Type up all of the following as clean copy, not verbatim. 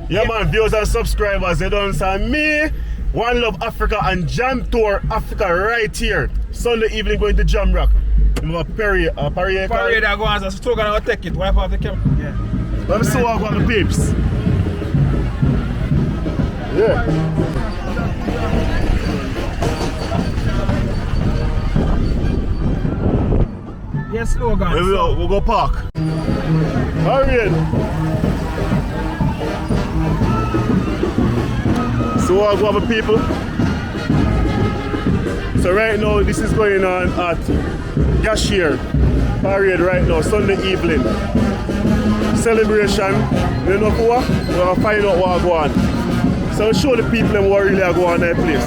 Yeah, man, viewers and subscribers, you don't understand me. One Love Africa and Jam Tour Africa right here. Sunday evening going to Jam Rock. We have a parade. Parade that goes on, so still gonna take it. Wipe off the camera. Yeah. Let me see what I got the peeps. Yeah. Yes, slogan. We'll go park. Parade. So what I got the people. So right now this is going on at Gashier Parade right now, Sunday evening. Celebration, you know what? We're gonna find out what go on. So I'll show the people what really go on that place.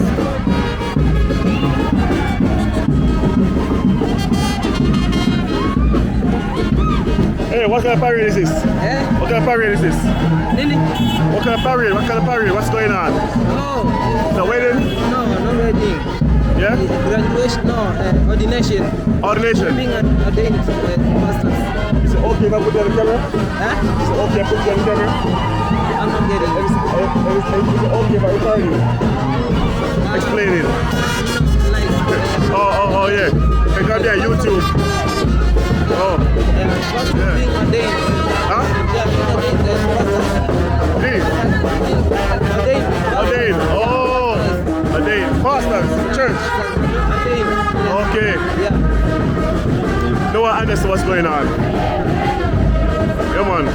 Hey, what kind of parade is this? Eh? What kind of parade is this? Lily? What kind of parade? What kind of parade? What's going on? No. The wedding? No, no wedding. Yeah? Graduation, no, ordination. Ordination? Being ordained pastors. Is it okay if I put it on the camera? Huh? Is it okay if I put it on the camera? I'm not getting it. Is it okay if I record you? Explain it. Oh, yeah. I got there, YouTube. Oh. Yeah. Being ordained. Huh? Yeah, being ordained as pastors. Hey. Ordained. Ordained. Oh. Ordained. Pastors, church. Ordained. Yeah. Okay. Yeah. No one understands what's going on. Come on.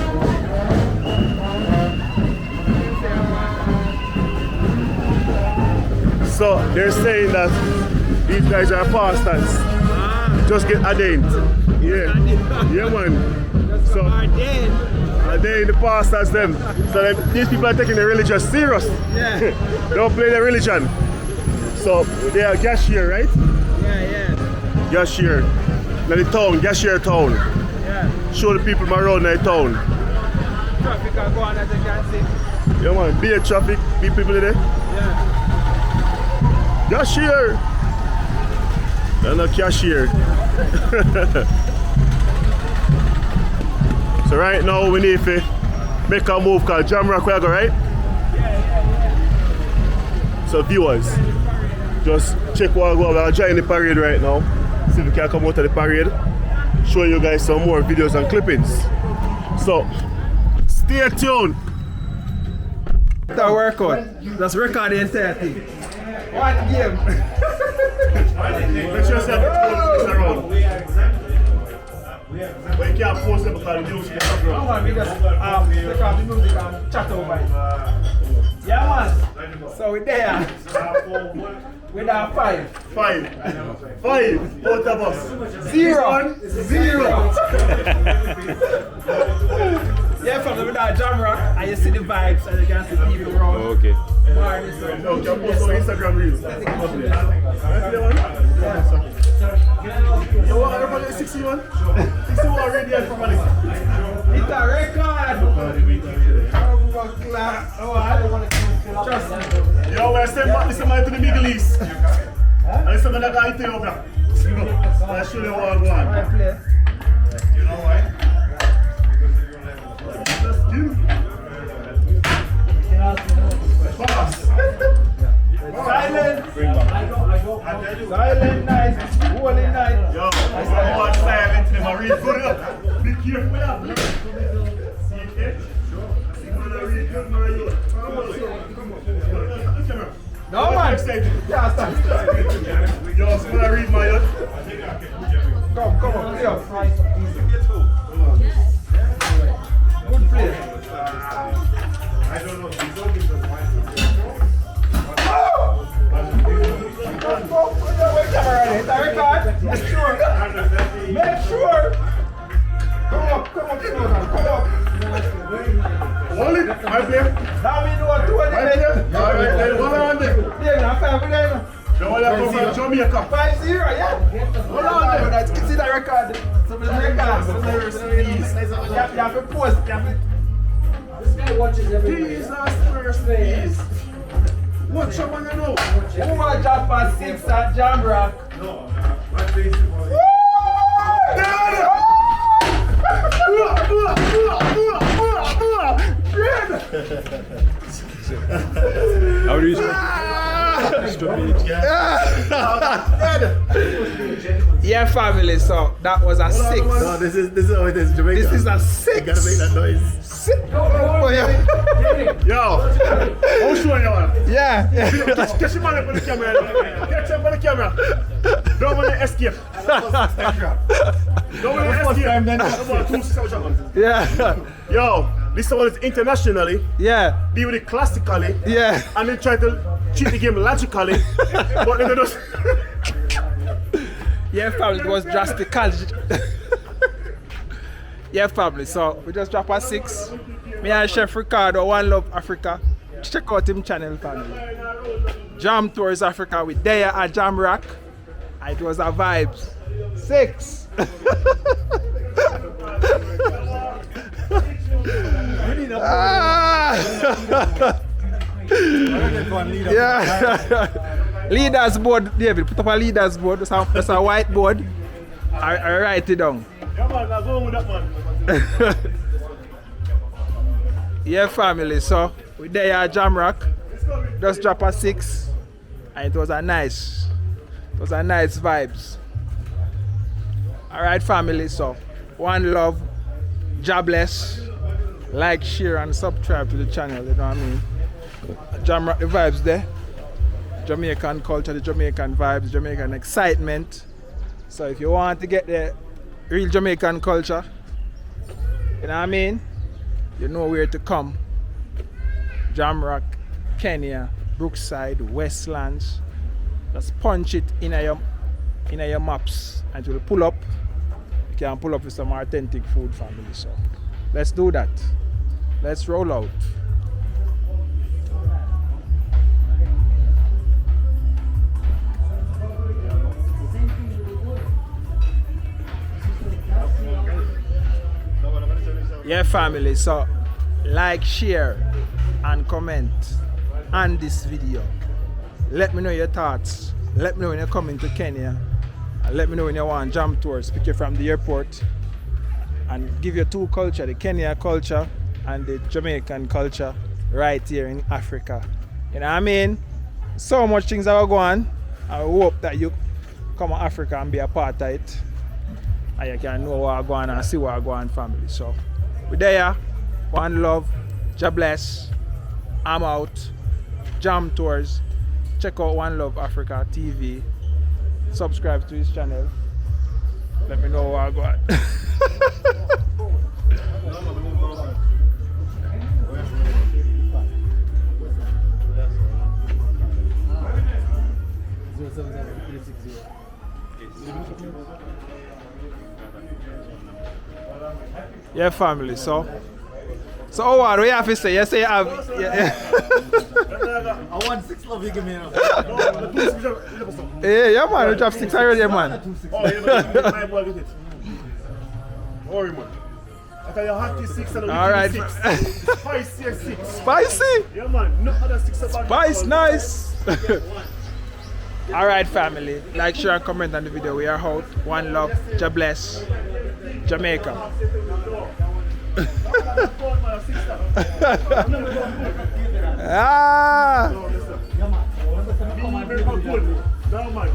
So they're saying that these guys are pastors. Just get ordained. Yeah. Yeah, man. So ordained the pastors them. So these people are taking the religion serious. Yeah. Don't play the religion. So they are Gashier, right? Yeah. Gashier. Now the town, Gashier town. Yeah. Show the people around the town. Traffic are going as you can see. Yeah, man. Be a traffic, be people there. Yeah. Gashier. They're not cashier. So right now we need to make a move called Jam Rock, right? So viewers, just check what I go. I'll join the parade right now. See if we can come out of the parade. Show you guys some more videos and clippings. So stay tuned. That workout. Just record the entire thing. One game. Make sure you set the around. But you can't post it because the news is Come around. on, we just take off the music and chat over it. Yeah, man. So we're there. We're there 5. 5 both of us. 0. Yeah, from the Jam Rock, and you see the vibes, and you can see people around. Okay. No, You can post on Instagram reels. You want everybody 61? 61 already and from It's a record! Oh, I don't want to trust me. Yo, we're sending back this man to the Middle East. And this man that got Ethiopia. I'll show you what I want. You know why? Just you. Fast. Silent! Silent night! Holy night! Yo, I'm more silent than my real good. Be careful with that. See it? See what I read good, my youth. No man! Yeah, stop. Yo, see what I read, my youth. Come on, yo. Good play. I don't know. Make sure. Come up. Hold it. I play. Now we know 20 minutes. Alright, then hold on there. Yeah, 5 minutes. The one that come from Jamaica. 5-0, yeah. Hold on there. See the record. Some of the records. You have to post. This guy watches everything. Jesus first, please. What you wanna know? Who want to drop a 6 at Jam Rock? No, my face is How do you Yeah, family, so that was a 6. No, this is how it is, Jamaica. This is a 6. You gotta make that noise. Oh, yeah. Yo, how sure you are? Yeah. Catch him on the camera. Catch him on the camera. Don't want to escape. Don't want to escape. Yeah. Yo, this one is internationally. Yeah. Deal with it classically. Yeah. And then try to cheat the game logically. But then they just. Yeah, family, it was drastically. Yeah, family, so we just drop a 6. Me and Chef Ricardo, One Love Africa. Check out him channel, family. Jam Tours Africa with Daya at Jam Rock. It was a vibes. 6. Yeah. Leaders board, David. Put up a leaders board. That's a whiteboard. I write it down. Yeah, man, I'm going with that man. Yeah, family. So we there at Jam Rock. Just drop a 6, and it was a nice vibes. All right, family. So One Love, God bless. Like, share, and subscribe to the channel. You know what I mean? Jam Rock, the vibes there. Jamaican culture, the Jamaican vibes, Jamaican excitement. So if you want to get the real Jamaican culture, you know what I mean? You know where to come. Jam Rock, Kenya, Brookside, Westlands. Just punch it in your maps and it will pull up. You can pull up with some authentic food, family. So let's do that. Let's roll out. Yeah, family, so like, share and comment on this video. Let me know your thoughts. Let me know when you're coming to Kenya, and let me know when you want Jam Tours. Pick you from the airport and give you two culture, the Kenya culture and the Jamaican culture right here in Africa. You know what I mean? So much things are going on. I hope that you come to Africa and be a part of it, and you can know what's going on and see what's going on, family. So we're there. One Love. God bless. I'm out. Jam Tours. Check out One Love Africa TV. Subscribe to his channel. Let me know what's going on. Yeah, family. So what do you have to say? You say you have. I want 6 love you give me now. Yeah, man. You have 6 already, man. Oh, yeah, my boy with it. Worry, man. I tell you, hot is 6 and all right. 6. Spicy is 6. Spicy? Yeah, man. No other 6 about Spice, nice. All right, family. Like, share, and comment on the video. We are out. One Love. God bless. Jamaica. Ah! No, man.